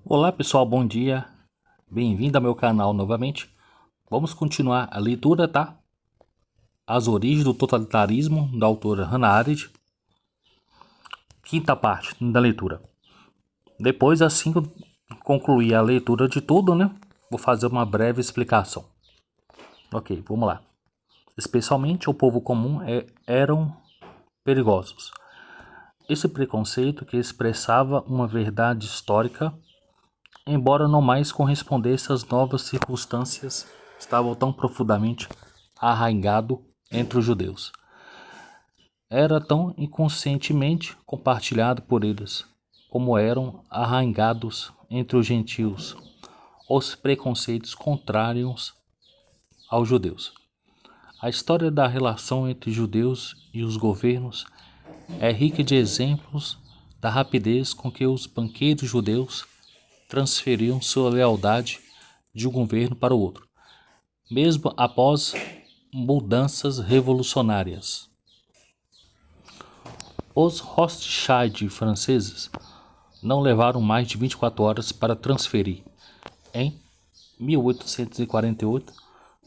Olá pessoal, bom dia. Bem-vindo ao meu canal novamente. Vamos continuar a leitura, tá? As origens do totalitarismo, da autora Hannah Arendt. Quinta parte da leitura. Depois, assim que eu concluir a leitura de tudo, né? Vou fazer uma breve explicação. Ok, vamos lá. Especialmente o povo comum eram perigosos. Esse preconceito que expressava uma verdade histórica, embora não mais correspondesse às novas circunstâncias, estava tão profundamente arraigado entre os judeus. Era tão inconscientemente compartilhado por eles, como eram arraigados entre os gentios os preconceitos contrários aos judeus. A história da relação entre judeus e os governos é rica de exemplos da rapidez com que os banqueiros judeus transferiam sua lealdade de um governo para o outro, mesmo após mudanças revolucionárias. Os Rothschild franceses não levaram mais de 24 horas para transferir, em 1848,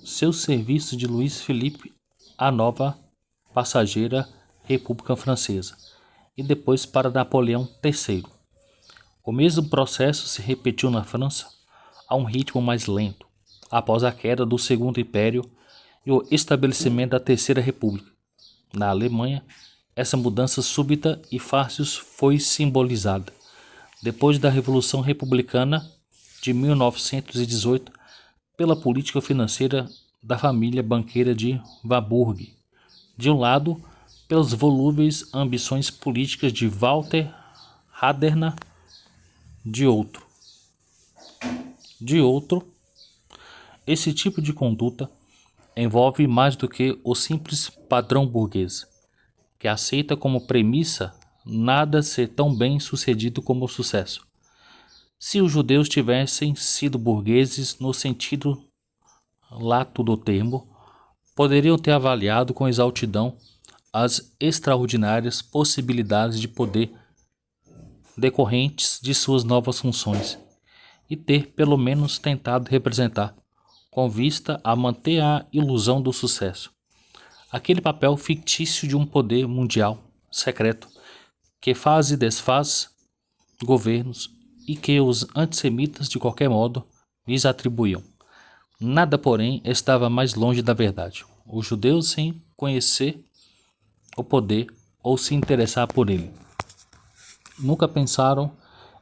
seus serviços de Luís Filipe à nova passageira República Francesa e depois para Napoleão III. O mesmo processo se repetiu na França a um ritmo mais lento, após a queda do Segundo Império e o estabelecimento da Terceira República. Na Alemanha, essa mudança súbita e fácil foi simbolizada, depois da Revolução Republicana de 1918, pela política financeira da família banqueira de Warburg, de um lado, pelas volúveis ambições políticas de Walter Hadernach, de outro. Esse tipo de conduta envolve mais do que o simples padrão burguês, que aceita como premissa nada ser tão bem sucedido como o sucesso. Se os judeus tivessem sido burgueses no sentido lato do termo, poderiam ter avaliado com exaltidão as extraordinárias possibilidades de poder decorrentes de suas novas funções e ter pelo menos tentado representar, com vista a manter a ilusão do sucesso, aquele papel fictício de um poder mundial secreto que faz e desfaz governos e que os antissemitas de qualquer modo lhes atribuíam. Nada, porém, estava mais longe da verdade. Os judeus, sem conhecer o poder ou se interessar por ele, nunca pensaram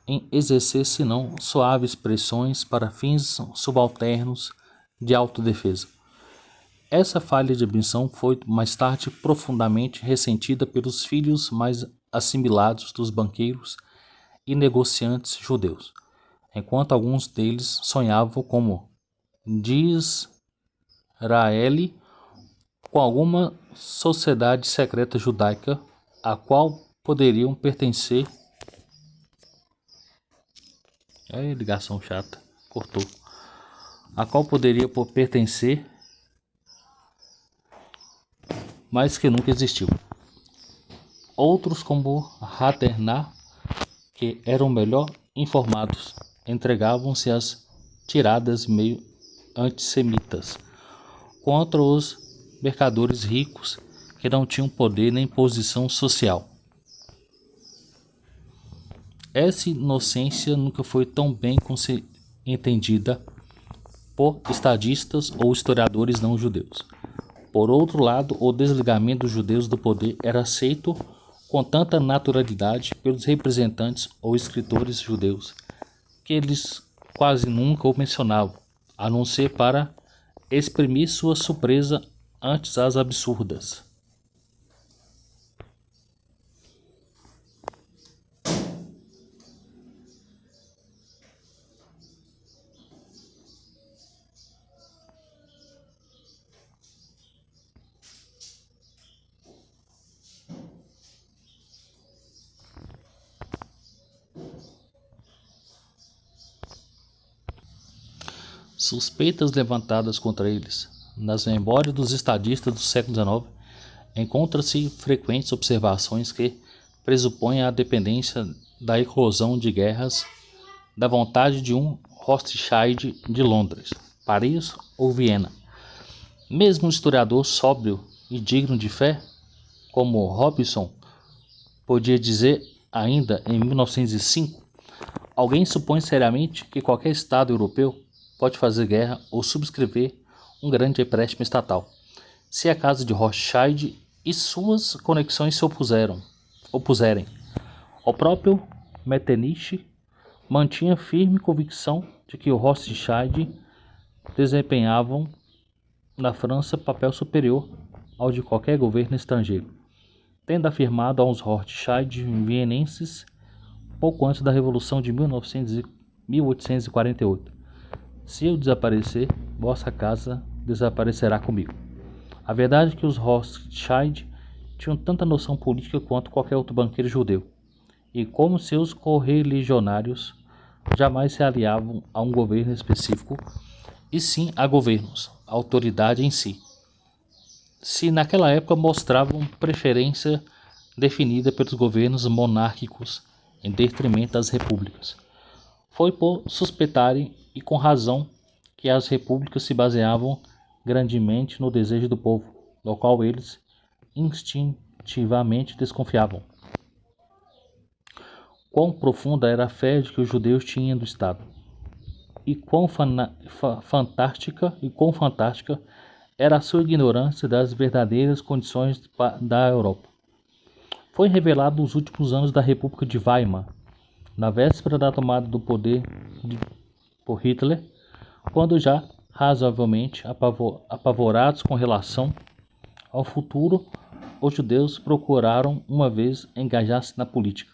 em exercer senão suaves pressões para fins subalternos de autodefesa. Essa falha de ambição foi mais tarde profundamente ressentida pelos filhos mais assimilados dos banqueiros e negociantes judeus, enquanto alguns deles sonhavam como Disraeli com alguma sociedade secreta judaica a qual poderiam pertencer. Ligação chata, cortou. A qual poderia pertencer, mas que nunca existiu. Outros, como Hadernach, que eram melhor informados, entregavam-se às tiradas meio antissemitas contra os mercadores ricos que não tinham poder nem posição social. Essa inocência nunca foi tão bem entendida por estadistas ou historiadores não judeus. Por outro lado, o desligamento dos judeus do poder era aceito com tanta naturalidade pelos representantes ou escritores judeus que eles quase nunca o mencionavam, a não ser para exprimir sua surpresa ante as absurdas. Suspeitas levantadas contra eles nas memórias dos estadistas do século XIX, encontram-se frequentes observações que pressupõem a dependência da eclosão de guerras da vontade de um Rothschild de Londres, Paris ou Viena. Mesmo um historiador sóbrio e digno de fé, como Robson, podia dizer ainda em 1905, alguém supõe seriamente que qualquer Estado europeu pode fazer guerra ou subscrever um grande empréstimo estatal, se a casa de Rothschild e suas conexões se opuserem. O próprio Metternich mantinha firme convicção de que o Rothschild desempenhavam na França papel superior ao de qualquer governo estrangeiro, tendo afirmado aos Rothschild vienenses pouco antes da Revolução de 1848: se eu desaparecer, vossa casa desaparecerá comigo. A verdade é que os Rothschild tinham tanta noção política quanto qualquer outro banqueiro judeu, e como seus correligionários, jamais se aliavam a um governo específico, e sim a governos, a autoridade em si. Se naquela época mostravam preferência definida pelos governos monárquicos em detrimento das repúblicas, foi por suspeitarem, e com razão, que as repúblicas se baseavam grandemente no desejo do povo, do qual eles instintivamente desconfiavam. Quão profunda era a fé de que os judeus tinham do Estado, e quão fantástica era a sua ignorância das verdadeiras condições da Europa. Foi revelado nos últimos anos da República de Weimar, na véspera da tomada do poder por Hitler, quando já razoavelmente apavorados com relação ao futuro, os judeus procuraram uma vez engajar-se na política,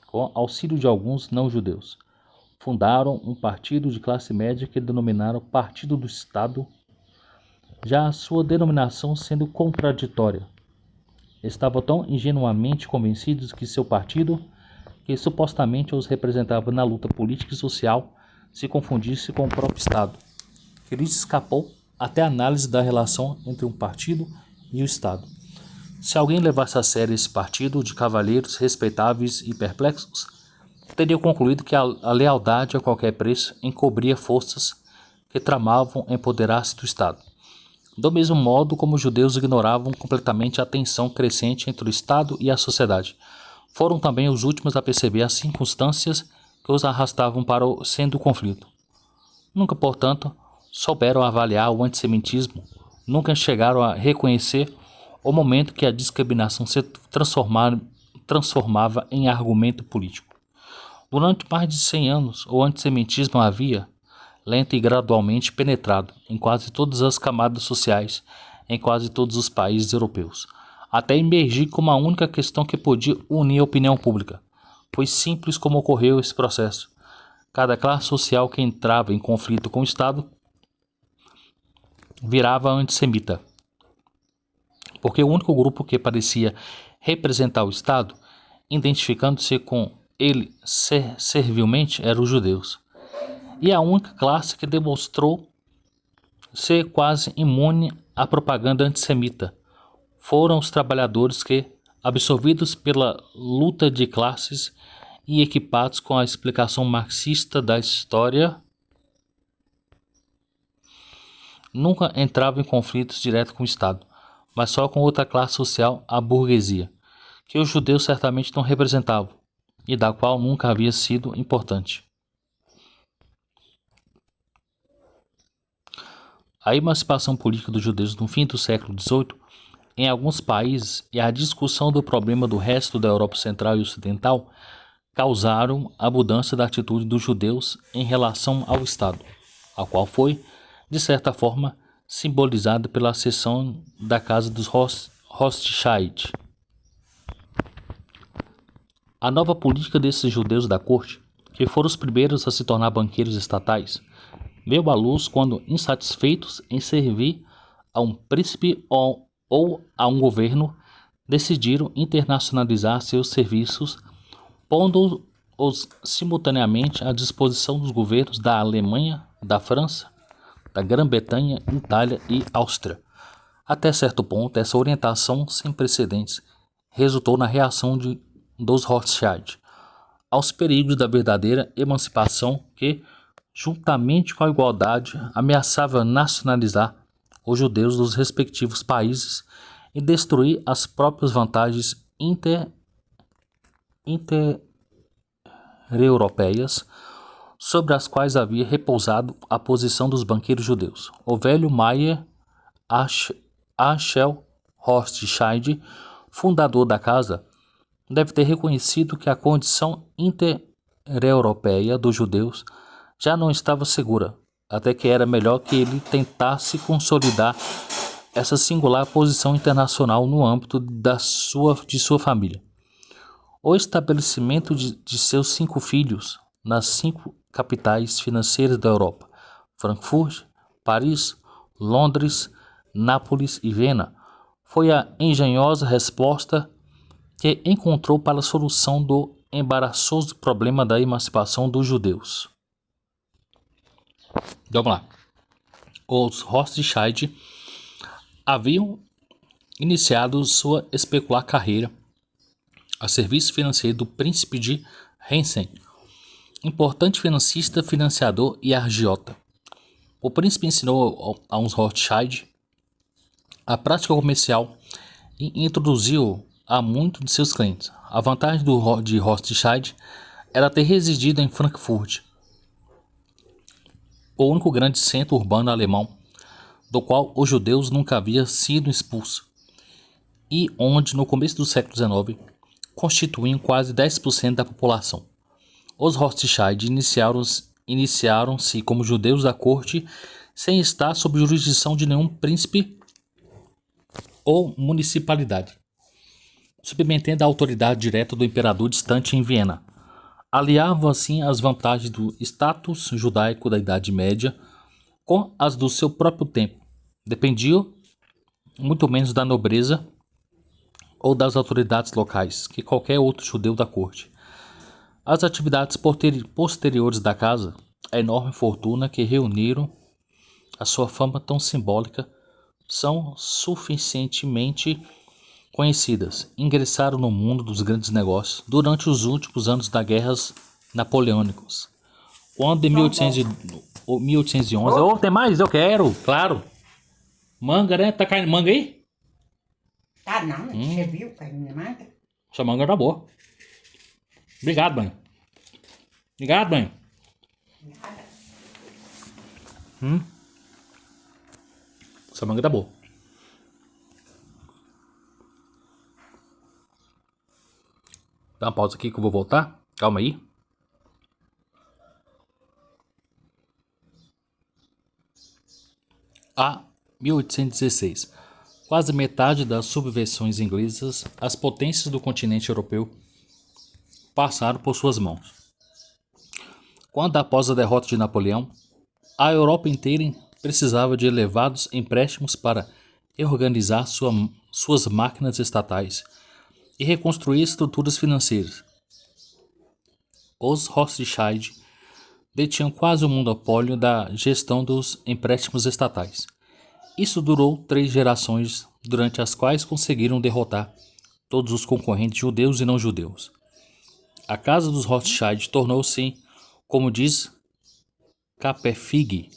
com auxílio de alguns não-judeus. Fundaram um partido de classe média que denominaram Partido do Estado, já a sua denominação sendo contraditória. Estavam tão ingenuamente convencidos que seu partido, que supostamente os representava na luta política e social, se confundisse com o próprio Estado, que lhes escapou até a análise da relação entre um partido e o Estado. Se alguém levasse a sério esse partido de cavalheiros respeitáveis e perplexos, teria concluído que a lealdade a qualquer preço encobria forças que tramavam empoderar-se do Estado. Do mesmo modo como os judeus ignoravam completamente a tensão crescente entre o Estado e a sociedade, foram também os últimos a perceber as circunstâncias que os arrastavam para o centro do conflito. Nunca, portanto, souberam avaliar o antissemitismo, nunca chegaram a reconhecer o momento que a discriminação se transformava em argumento político. Durante mais de 100 anos, o antissemitismo havia, lenta e gradualmente, penetrado em quase todas as camadas sociais, em quase todos os países europeus, até emergir como a única questão que podia unir a opinião pública. Foi simples como ocorreu esse processo. Cada classe social que entrava em conflito com o Estado virava antissemita, porque o único grupo que parecia representar o Estado, identificando-se com ele servilmente, eram os judeus. E a única classe que demonstrou ser quase imune à propaganda antissemita foram os trabalhadores que, absorvidos pela luta de classes e equipados com a explicação marxista da história, nunca entravam em conflitos diretos com o Estado, mas só com outra classe social, a burguesia, que os judeus certamente não representavam e da qual nunca havia sido importante. A emancipação política dos judeus no fim do século XVIII em alguns países e a discussão do problema do resto da Europa Central e Ocidental causaram a mudança da atitude dos judeus em relação ao Estado, a qual foi, de certa forma, simbolizada pela seção da casa dos Rothschild. A nova política desses judeus da corte, que foram os primeiros a se tornar banqueiros estatais, veio à luz quando, insatisfeitos em servir a um príncipe ou a um governo, decidiram internacionalizar seus serviços, pondo-os simultaneamente à disposição dos governos da Alemanha, da França, da Grã-Bretanha, Itália e Áustria. Até certo ponto, essa orientação sem precedentes resultou na reação dos Rothschild. aos perigos da verdadeira emancipação que, juntamente com a igualdade, ameaçava nacionalizar os judeus dos respectivos países e destruir as próprias vantagens inter-europeias sobre as quais havia repousado a posição dos banqueiros judeus. O velho Mayer Aschel Rothschild, fundador da casa, deve ter reconhecido que a condição inter-europeia dos judeus já não estava segura, até que era melhor que ele tentasse consolidar essa singular posição internacional no âmbito de sua família. O estabelecimento de seus 5 filhos nas 5 capitais financeiras da Europa, Frankfurt, Paris, Londres, Nápoles e Viena, foi a engenhosa resposta que encontrou para a solução do embaraçoso problema da emancipação dos judeus. Vamos lá. Os Rothschild haviam iniciado sua especular carreira a serviço financeiro do príncipe de Hessen, importante financiador e agiota. O príncipe ensinou a uns Rothschild a prática comercial e introduziu a muitos de seus clientes. A vantagem de Rothschild era ter residido em Frankfurt, o único grande centro urbano alemão do qual os judeus nunca haviam sido expulsos, e onde no começo do século XIX constituíam quase 10% da população. Os Rothschild iniciaram-se como judeus da corte sem estar sob jurisdição de nenhum príncipe ou municipalidade, submetendo a autoridade direta do imperador distante em Viena. Aliavam assim as vantagens do status judaico da Idade Média com as do seu próprio tempo. Dependiam muito menos da nobreza ou das autoridades locais que qualquer outro judeu da corte. As atividades posteriores da casa, a enorme fortuna que reuniram, a sua fama tão simbólica, são suficientemente conhecidas. Ingressaram no mundo dos grandes negócios durante os últimos anos das guerras napoleônicas. Quando em 1811... Oh, tem mais? Eu quero, claro. Manga, né? Tá caindo manga aí? Tá não, você viu caindo manga? Essa manga tá boa. Obrigado, mãe. Obrigado, mãe. Nada. Essa manga tá boa. Dá uma pausa aqui que eu vou voltar. Calma aí. A 1816. Quase metade das subversões inglesas às potências do continente europeu passaram por suas mãos. Quando, após a derrota de Napoleão, a Europa inteira precisava de elevados empréstimos para reorganizar suas máquinas estatais e reconstruir estruturas financeiras. Os Rothschild detinham quase o monopólio da gestão dos empréstimos estatais. Isso durou 3 gerações, durante as quais conseguiram derrotar todos os concorrentes judeus e não judeus. A casa dos Rothschild tornou-se, como diz Capefigue,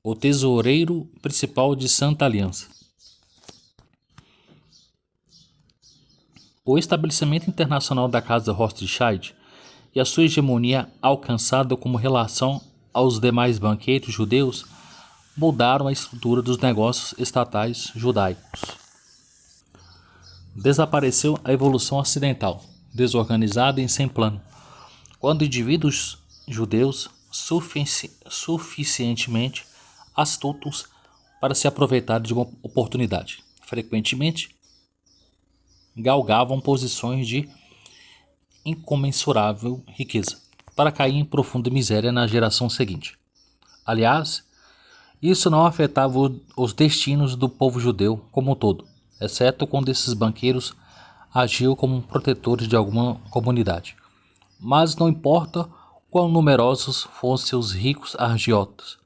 o tesoureiro principal de Santa Aliança. O estabelecimento internacional da casa Rothschild e a sua hegemonia alcançada como relação aos demais banqueiros judeus mudaram a estrutura dos negócios estatais judaicos. Desapareceu a evolução ocidental, desorganizada e sem plano, quando indivíduos judeus suficientemente astutos para se aproveitar de uma oportunidade, frequentemente galgavam posições de incomensurável riqueza, para cair em profunda miséria na geração seguinte. Aliás, isso não afetava os destinos do povo judeu como um todo, exceto quando esses banqueiros agiam como protetores de alguma comunidade. Mas não importa quão numerosos fossem os ricos agiotas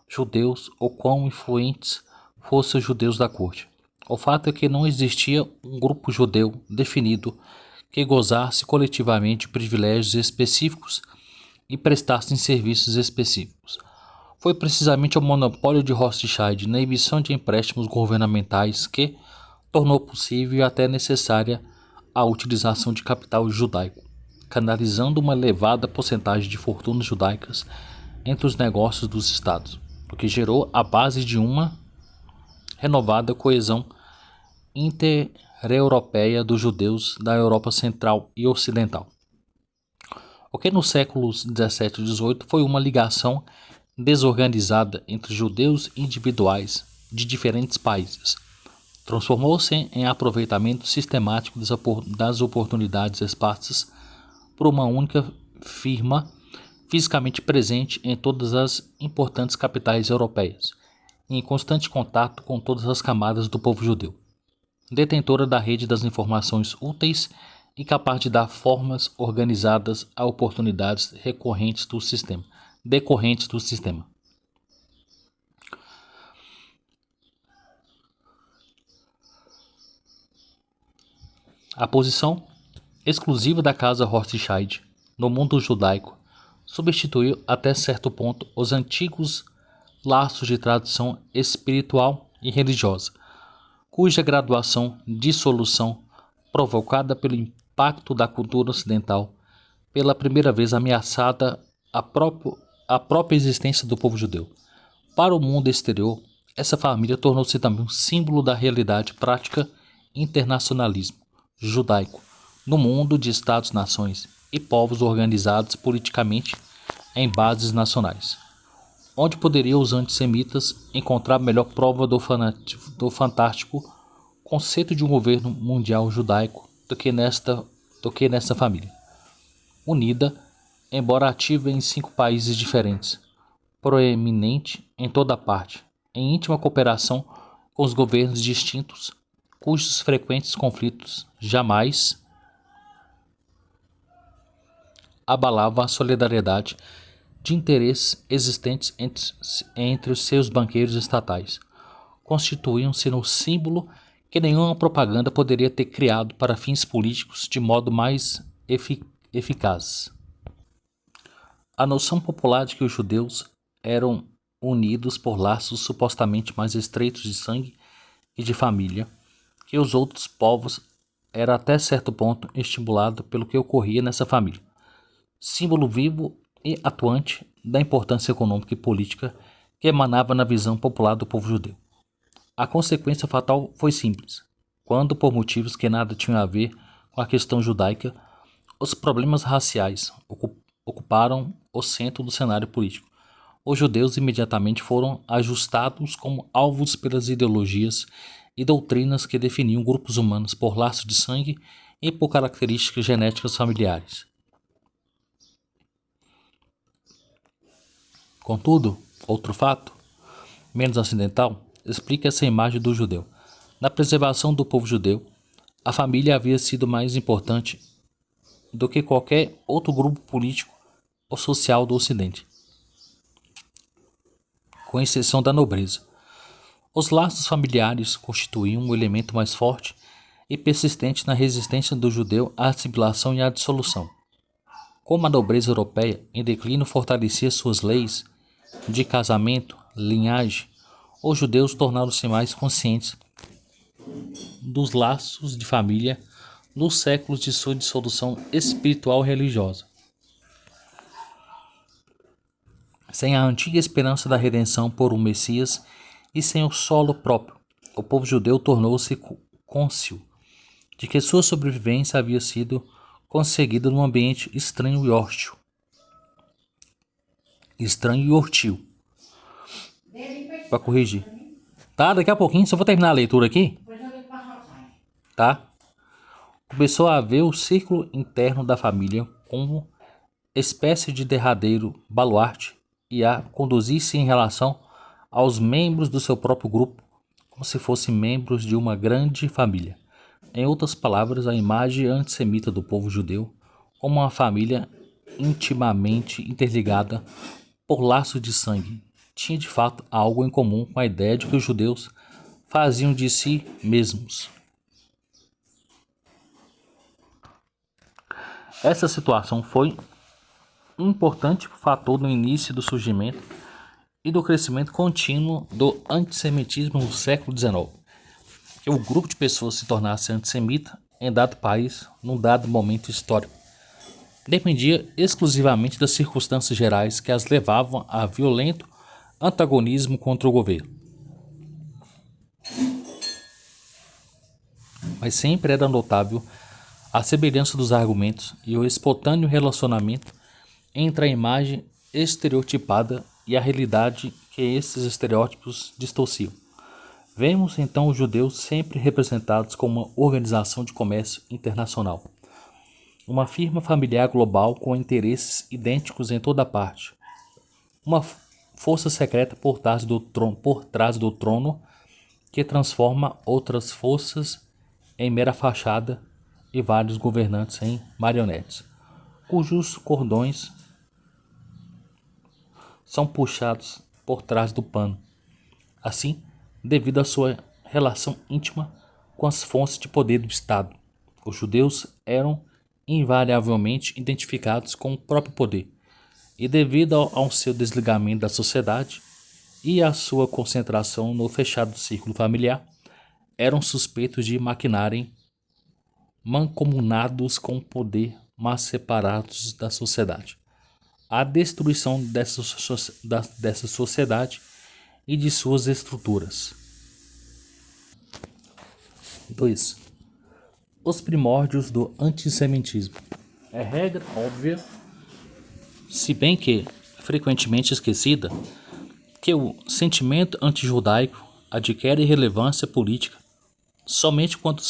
judeus ou quão influentes fossem os judeus da corte. O fato é que não existia um grupo judeu definido que gozasse coletivamente de privilégios específicos e prestassem serviços específicos. Foi precisamente o monopólio de Rothschild na emissão de empréstimos governamentais que tornou possível e até necessária a utilização de capital judaico, canalizando uma elevada porcentagem de fortunas judaicas entre os negócios dos estados, o que gerou a base de uma renovada coesão intereuropeia dos judeus da Europa Central e Ocidental. O que nos séculos 17 e 18 foi uma ligação desorganizada entre judeus individuais de diferentes países. Transformou-se em aproveitamento sistemático das oportunidades esparsas por uma única firma fisicamente presente em todas as importantes capitais europeias, e em constante contato com todas as camadas do povo judeu, detentora da rede das informações úteis e capaz de dar formas organizadas a oportunidades decorrentes do sistema. A posição exclusiva da casa Rothschild no mundo judaico substituiu até certo ponto os antigos laços de tradição espiritual e religiosa, cuja dissolução provocada pelo impacto da cultura ocidental, pela primeira vez ameaçada a própria existência do povo judeu. Para o mundo exterior, essa família tornou-se também um símbolo da realidade prática internacionalismo judaico no mundo de estados-nações e povos organizados politicamente em bases nacionais, onde poderiam os antissemitas encontrar melhor prova do fantástico conceito de um governo mundial judaico do que nessa família, unida, embora ativa em 5 países diferentes, proeminente em toda parte, em íntima cooperação com os governos distintos, cujos frequentes conflitos jamais abalavam a solidariedade de interesses existentes entre os seus banqueiros estatais, constituíam-se no símbolo que nenhuma propaganda poderia ter criado para fins políticos de modo mais eficaz. A noção popular de que os judeus eram unidos por laços supostamente mais estreitos de sangue e de família que os outros povos era até certo ponto estimulado pelo que ocorria nessa família, símbolo vivo e atuante da importância econômica e política que emanava na visão popular do povo judeu. A consequência fatal foi simples. Quando, por motivos que nada tinham a ver com a questão judaica, os problemas raciais ocuparam o centro do cenário político, os judeus imediatamente foram ajustados como alvos pelas ideologias e doutrinas que definiam grupos humanos por laço de sangue e por características genéticas familiares. Contudo, outro fato, menos acidental, explica essa imagem do judeu. Na preservação do povo judeu, a família havia sido mais importante do que qualquer outro grupo político ou social do Ocidente, com exceção da nobreza. Os laços familiares constituíam um elemento mais forte e persistente na resistência do judeu à assimilação e à dissolução. Como a nobreza europeia em declínio fortalecia suas leis de casamento, linhagem, os judeus tornaram-se mais conscientes dos laços de família nos séculos de sua dissolução espiritual e religiosa. Sem a antiga esperança da redenção por um Messias e sem o solo próprio, o povo judeu tornou-se cônscio de que sua sobrevivência havia sido conseguida num ambiente estranho e hostil. Para corrigir. Tá, daqui a pouquinho, só vou terminar a leitura aqui. Tá? Começou a haver o círculo interno da família como espécie de derradeiro baluarte e a conduzir-se em relação aos membros do seu próprio grupo como se fossem membros de uma grande família. Em outras palavras, a imagem antissemita do povo judeu como uma família intimamente interligada por laço de sangue tinha de fato algo em comum com a ideia de que os judeus faziam de si mesmos Essa situação foi um importante fator no início do surgimento e do crescimento contínuo do antissemitismo no século XIX. Que o grupo de pessoas se tornasse antissemita em dado país, num dado momento histórico, dependia exclusivamente das circunstâncias gerais que as levavam a violento antagonismo contra o governo. Mas sempre era notável a semelhança dos argumentos e o espontâneo relacionamento entre a imagem estereotipada e a realidade que esses estereótipos distorciam. Vemos então os judeus sempre representados como uma organização de comércio internacional, uma firma familiar global com interesses idênticos em toda parte, uma força secreta por trás do trono que transforma outras forças em mera fachada e vários governantes em marionetes, cujos cordões são puxados por trás do pano. Assim, devido à sua relação íntima com as fontes de poder do Estado, os judeus eram invariavelmente identificados com o próprio poder, e devido ao seu desligamento da sociedade e à sua concentração no fechado círculo familiar, eram suspeitos de maquinarem mancomunados com o poder, mas separados da sociedade. A destruição dessa sociedade e de suas estruturas. 2. Os primórdios do antissemitismo. É regra óbvia, se bem que frequentemente esquecida, que o sentimento antijudaico adquire relevância política somente quando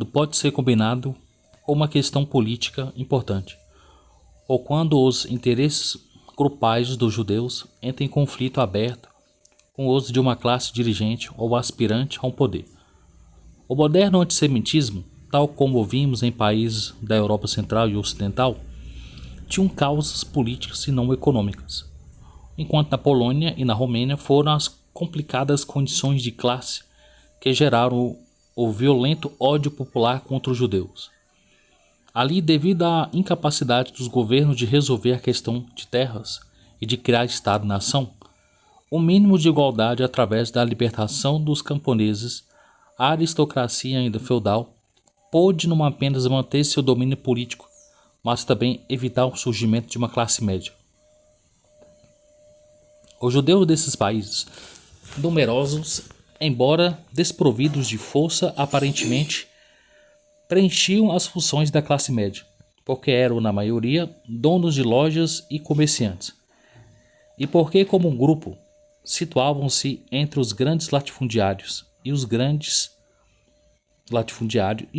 pode ser combinado com uma questão política importante, ou quando os interesses grupais dos judeus entram em conflito aberto com os de uma classe dirigente ou aspirante a um poder. O moderno antissemitismo, tal como o vimos em países da Europa Central e Ocidental, tinham causas políticas e não econômicas, enquanto na Polônia e na Romênia foram as complicadas condições de classe que geraram o violento ódio popular contra os judeus. Ali, devido à incapacidade dos governos de resolver a questão de terras e de criar Estado-nação, o mínimo de igualdade através da libertação dos camponeses, a aristocracia ainda feudal pôde não apenas manter seu domínio político, mas também evitar o surgimento de uma classe média. Os judeus desses países, numerosos, embora desprovidos de força aparentemente, preenchiam as funções da classe média, porque eram, na maioria, donos de lojas e comerciantes, e porque, como um grupo, situavam-se entre os grandes latifundiários e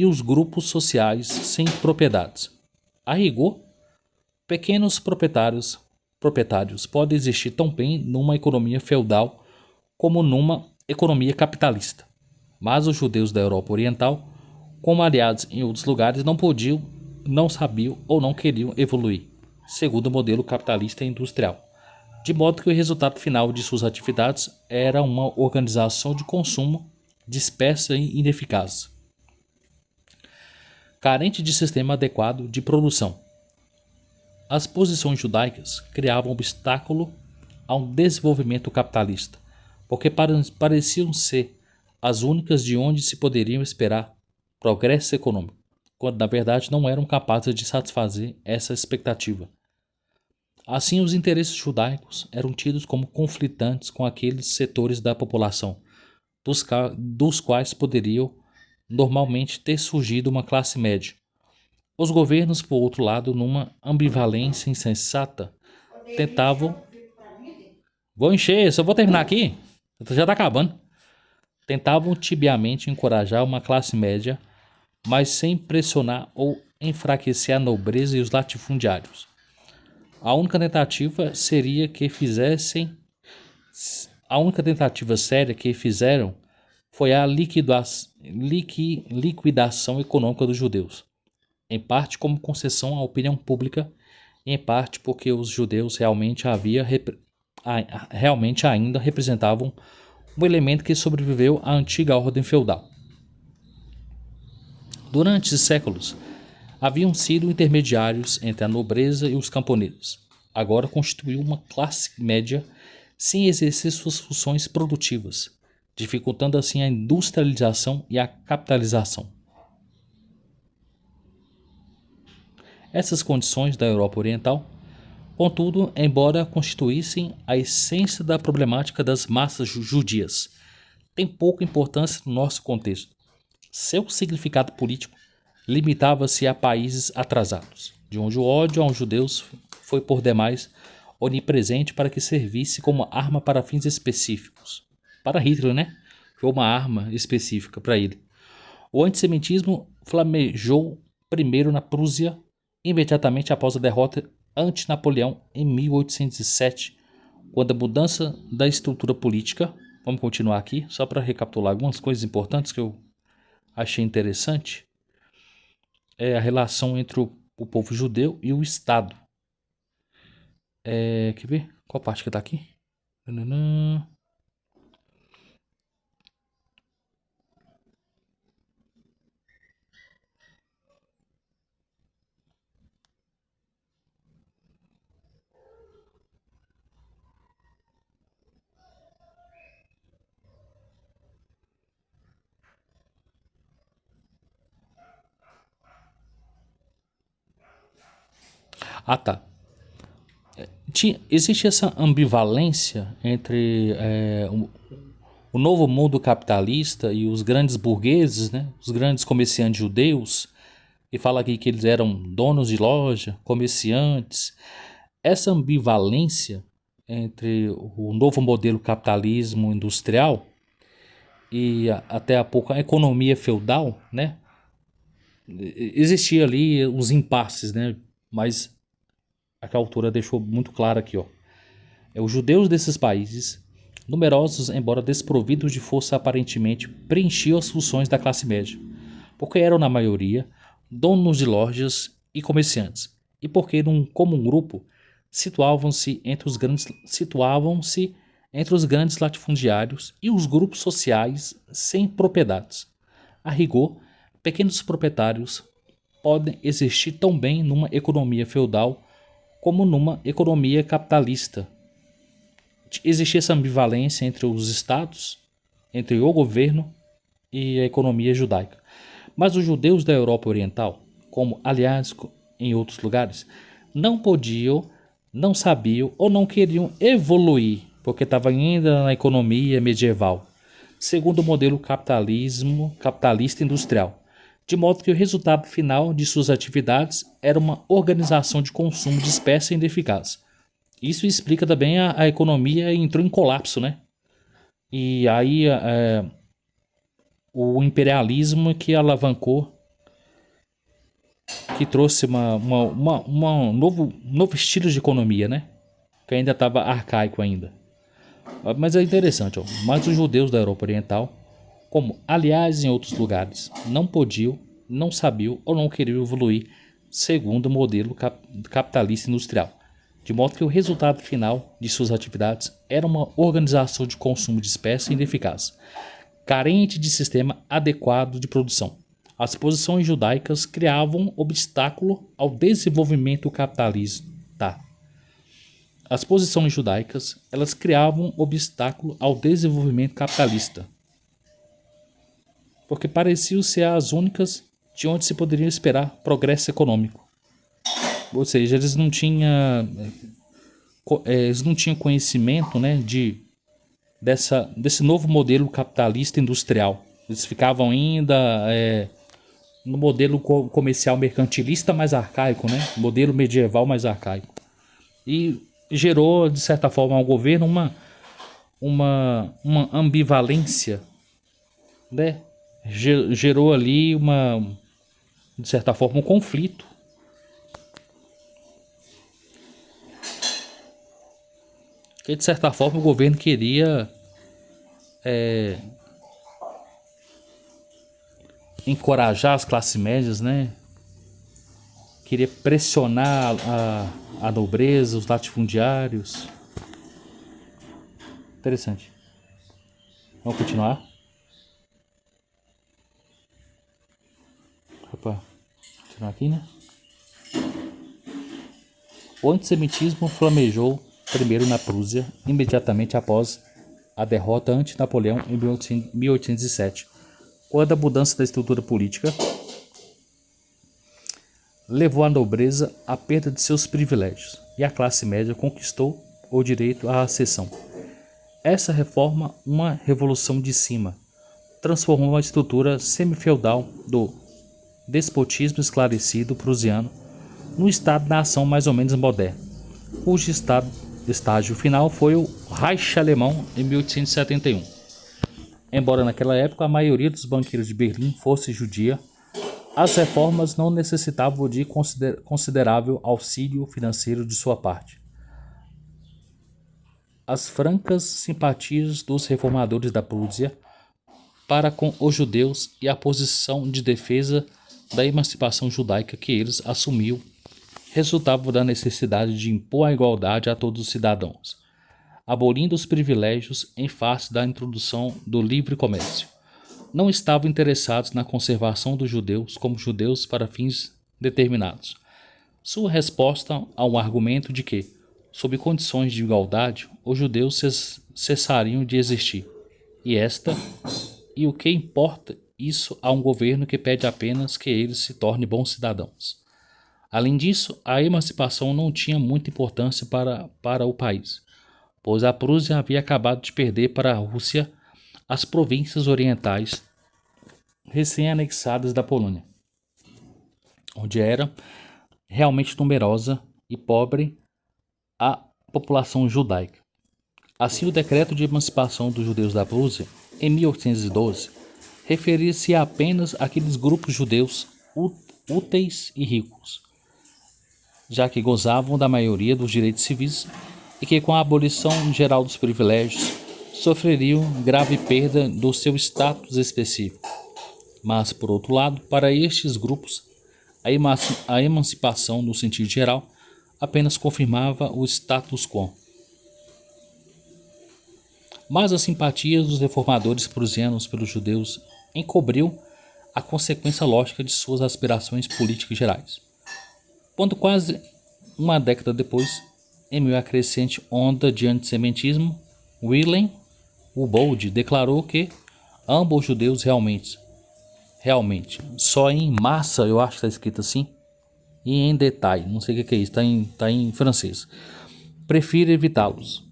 os grupos sociais sem propriedades. A rigor, pequenos proprietários podem existir tão bem numa economia feudal como numa economia capitalista, mas os judeus da Europa Oriental, como aliados em outros lugares, não podiam, não sabiam ou não queriam evoluir, segundo o modelo capitalista e industrial, de modo que o resultado final de suas atividades era uma organização de consumo dispersa e ineficaz, carente de sistema adequado de produção. As posições judaicas criavam obstáculo ao desenvolvimento capitalista, porque pareciam ser as únicas de onde se poderiam esperar progresso econômico, quando na verdade não eram capazes de satisfazer essa expectativa. Assim, os interesses judaicos eram tidos como conflitantes com aqueles setores da população, dos quais poderiam normalmente ter surgido uma classe média. Os governos, por outro lado, numa ambivalência insensata, tentavam... Vou encher, só vou terminar aqui. Já está acabando. Tentavam tibiamente encorajar uma classe média, mas sem pressionar ou enfraquecer a nobreza e os latifundiários. A única tentativa séria que fizeram foi a liquidação econômica dos judeus, em parte como concessão à opinião pública e em parte porque os judeus realmente ainda representavam um elemento que sobreviveu à antiga ordem feudal. Durante séculos, haviam sido intermediários entre a nobreza e os camponeses. Agora constituiu uma classe média sem exercer suas funções produtivas, dificultando assim a industrialização e a capitalização. Essas condições da Europa Oriental, contudo, embora constituíssem a essência da problemática das massas judias, têm pouca importância no nosso contexto. Seu significado político limitava-se a países atrasados, de onde o ódio aos judeus foi por demais onipresente para que servisse como arma para fins específicos. Para Hitler, né? Foi uma arma específica para ele. O antissemitismo flamejou primeiro na Prússia, imediatamente após a derrota ante Napoleão em 1807, quando a mudança da estrutura política. Vamos continuar aqui, só para recapitular algumas coisas importantes que eu achei interessante. É a relação entre o povo judeu e o Estado. Quer ver? Qual parte que tá aqui? Ah, tá. Existe essa ambivalência entre o novo mundo capitalista e os grandes burgueses, né? Os grandes comerciantes judeus, e fala aqui que eles eram donos de loja, comerciantes. Essa ambivalência entre o novo modelo capitalismo industrial e até há pouco a economia feudal, né? Existia ali uns impasses, né? Mas a autora deixou muito claro aqui, ó. Os judeus desses países, numerosos embora desprovidos de força aparentemente, preenchiam as funções da classe média, porque eram na maioria donos de lojas e comerciantes, e porque como um grupo situavam-se entre os grandes latifundiários e os grupos sociais sem propriedades. A rigor, pequenos proprietários podem existir tão bem numa economia feudal como numa economia capitalista. Existia essa ambivalência entre os estados, entre o governo e a economia judaica. Mas os judeus da Europa Oriental, como aliás em outros lugares, não podiam, não sabiam ou não queriam evoluir, porque estavam ainda na economia medieval, segundo o modelo capitalista industrial, de modo que o resultado final de suas atividades era uma organização de consumo dispersa e ineficaz. Isso explica também a economia entrou em colapso, né? E aí o imperialismo que alavancou, que trouxe um novo estilo de economia, né? Que ainda estava arcaico ainda. Mas é interessante, ó. Mas os judeus da Europa Oriental, como aliás em outros lugares, não podiam, não sabiam ou não queriam evoluir segundo o modelo capitalista industrial. De modo que o resultado final de suas atividades era uma organização de consumo dispersa e ineficaz, carente de sistema adequado de produção. As posições judaicas criavam obstáculo ao desenvolvimento capitalista. As posições judaicas, elas criavam obstáculo ao desenvolvimento capitalista, porque pareciam ser as únicas de onde se poderia esperar progresso econômico. Ou seja, eles não tinham conhecimento, né, desse novo modelo capitalista industrial. Eles ficavam ainda no modelo comercial mercantilista mais arcaico, né, modelo medieval mais arcaico. E gerou, de certa forma, ao governo uma ambivalência, né? Gerou ali de certa forma, um conflito. Que de certa forma o governo queria encorajar as classes médias, né? Queria pressionar a nobreza, os latifundiários. Interessante. Vamos continuar? Opa, continuar aqui, né? O antissemitismo flamejou primeiro na Prússia, imediatamente após a derrota ante Napoleão em 1807, quando a mudança da estrutura política levou a nobreza à perda de seus privilégios e a classe média conquistou o direito à ascensão. Essa reforma, uma revolução de cima, transformou a estrutura semifeudal do despotismo esclarecido prussiano num Estado-nação mais ou menos moderno, cujo estágio final foi o Reich alemão em 1871. Embora naquela época a maioria dos banqueiros de Berlim fosse judia, as reformas não necessitavam de considerável auxílio financeiro de sua parte. As francas simpatias dos reformadores da Prússia para com os judeus e a posição de defesa da emancipação judaica que eles assumiam resultavam da necessidade de impor a igualdade a todos os cidadãos, abolindo os privilégios em face da introdução do livre comércio. Não estavam interessados na conservação dos judeus como judeus para fins determinados. Sua resposta ao argumento de que, sob condições de igualdade, os judeus cessariam de existir. E o que importa isso a um governo que pede apenas que eles se tornem bons cidadãos? Além disso, a emancipação não tinha muita importância para o país, pois a Prússia havia acabado de perder para a Rússia as províncias orientais recém-anexadas da Polônia, onde era realmente numerosa e pobre a população judaica. Assim, o decreto de emancipação dos judeus da Prússia, em 1812, referia-se apenas àqueles grupos judeus úteis e ricos, já que gozavam da maioria dos direitos civis e que, com a abolição geral dos privilégios, sofreriam grave perda do seu status específico. Mas, por outro lado, para estes grupos, a emancipação, no sentido geral, apenas confirmava o status quo. Mas as simpatias dos reformadores prussianos pelos judeus encobriu a consequência lógica de suas aspirações políticas gerais. Quando quase uma década depois, em meio à crescente onda de antissemitismo, Wilhelm o Bold declarou que ambos os judeus realmente, só em massa, eu acho que está escrito assim, e em detalhe, não sei o que é isso, está em francês, prefiro evitá-los.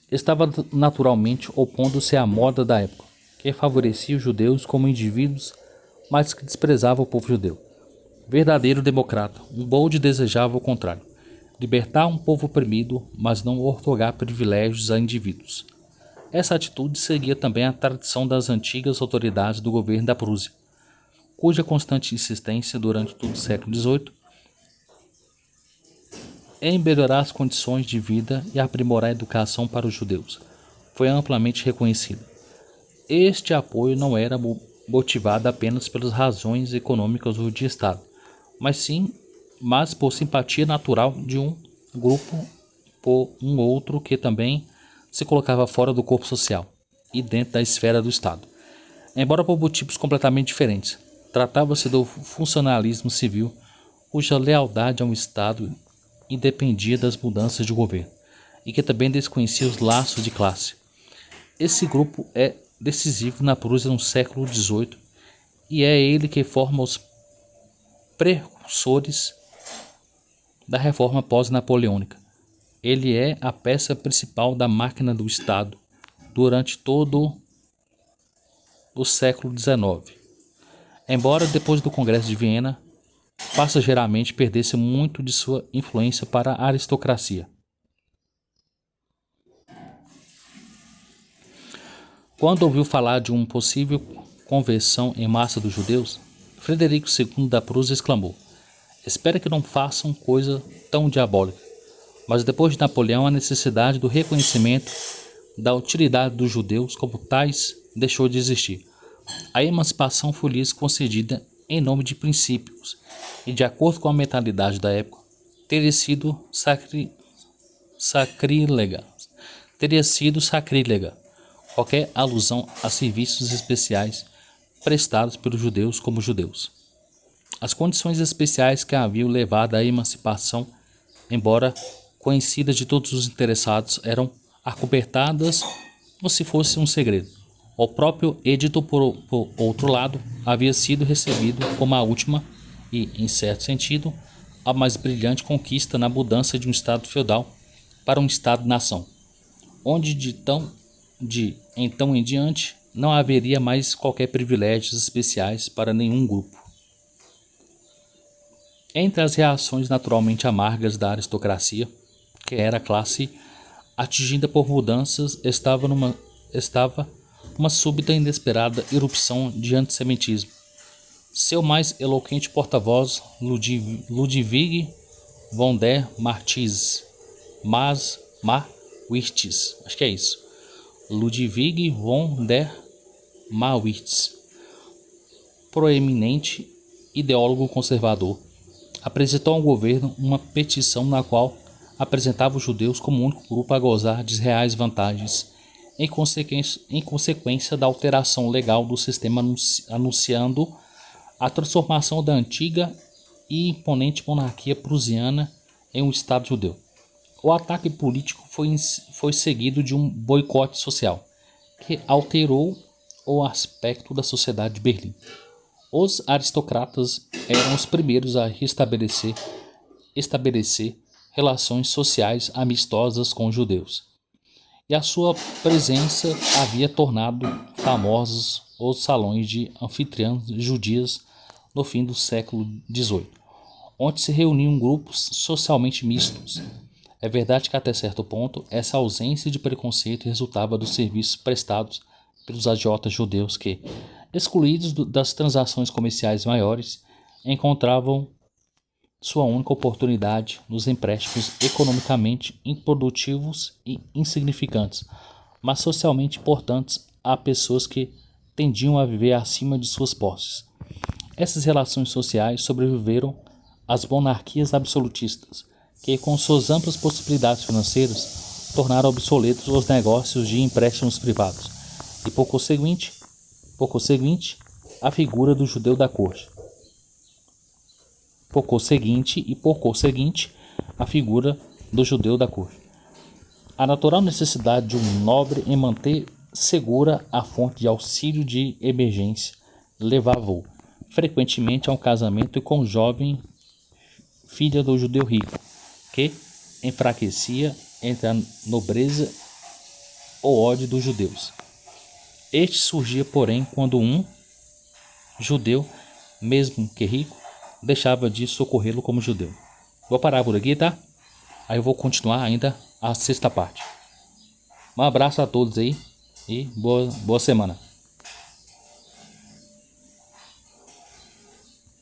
Estava naturalmente opondo-se à moda da época, que favorecia os judeus como indivíduos, mas que desprezava o povo judeu. Verdadeiro democrata, um Bold desejava o contrário, libertar um povo oprimido, mas não outorgar privilégios a indivíduos. Essa atitude seguia também a tradição das antigas autoridades do governo da Prússia, cuja constante insistência durante todo o século XVIII em melhorar as condições de vida e aprimorar a educação para os judeus foi amplamente reconhecida. Este apoio não era motivado apenas pelas razões econômicas ou de Estado, mas por simpatia natural de um grupo por um outro que também se colocava fora do corpo social e dentro da esfera do Estado. Embora por motivos completamente diferentes, tratava-se do funcionalismo civil, cuja lealdade a um Estado independia das mudanças de governo e que também desconhecia os laços de classe. Esse grupo é decisivo na Prússia no século XVIII e é ele que forma os precursores da reforma pós-napoleônica. Ele é a peça principal da máquina do Estado durante todo o século XIX. Embora depois do Congresso de Viena, passageiramente perdesse muito de sua influência para a aristocracia. Quando ouviu falar de uma possível conversão em massa dos judeus, Frederico II da Prússia exclamou: "Espero que não façam coisa tão diabólica." Mas depois de Napoleão, a necessidade do reconhecimento da utilidade dos judeus como tais deixou de existir. A emancipação foi-lhes concedida em nome de princípios e, de acordo com a mentalidade da época, teria sido sacrílega qualquer alusão a serviços especiais prestados pelos judeus como judeus. As condições especiais que haviam levado à emancipação, embora conhecidas de todos os interessados, eram acobertadas como se fosse um segredo. O próprio edito, por outro lado, havia sido recebido como a última e, em certo sentido, a mais brilhante conquista na mudança de um estado feudal para um estado-nação, onde de então em diante não haveria mais qualquer privilégios especiais para nenhum grupo. Entre as reações naturalmente amargas da aristocracia, que era a classe atingida por mudanças, estava uma súbita e inesperada erupção de antissemitismo. Seu mais eloquente porta-voz, Ludwig von der Marwitz, acho que é isso, Ludwig von der Marwitz, proeminente ideólogo conservador, apresentou ao governo uma petição na qual apresentava os judeus como o único grupo a gozar de reais vantagens, em consequência da alteração legal do sistema, anunciando a transformação da antiga e imponente monarquia prussiana em um Estado judeu. O ataque político foi seguido de um boicote social, que alterou o aspecto da sociedade de Berlim. Os aristocratas eram os primeiros a estabelecer relações sociais amistosas com os judeus, e a sua presença havia tornado famosos os salões de anfitriãs judias no fim do século XVIII, onde se reuniam grupos socialmente mistos. É verdade que até certo ponto essa ausência de preconceito resultava dos serviços prestados pelos agiotas judeus que, excluídos das transações comerciais maiores, encontravam sua única oportunidade nos empréstimos economicamente improdutivos e insignificantes, mas socialmente importantes a pessoas que tendiam a viver acima de suas posses. Essas relações sociais sobreviveram às monarquias absolutistas, que, com suas amplas possibilidades financeiras, tornaram obsoletos os negócios de empréstimos privados, e por conseguinte, a figura do judeu da corte. Por conseguinte, a figura do judeu da corte. A natural necessidade de um nobre em manter segura a fonte de auxílio de emergência levava-o frequentemente a um casamento com um jovem filha do judeu rico, que enfraquecia entre a nobreza o ódio dos judeus. Este surgia, porém, quando um judeu, mesmo que rico, deixava de socorrê-lo como judeu. Vou parar por aqui, tá? Aí eu vou continuar ainda a sexta parte. Um abraço a todos aí e boa semana.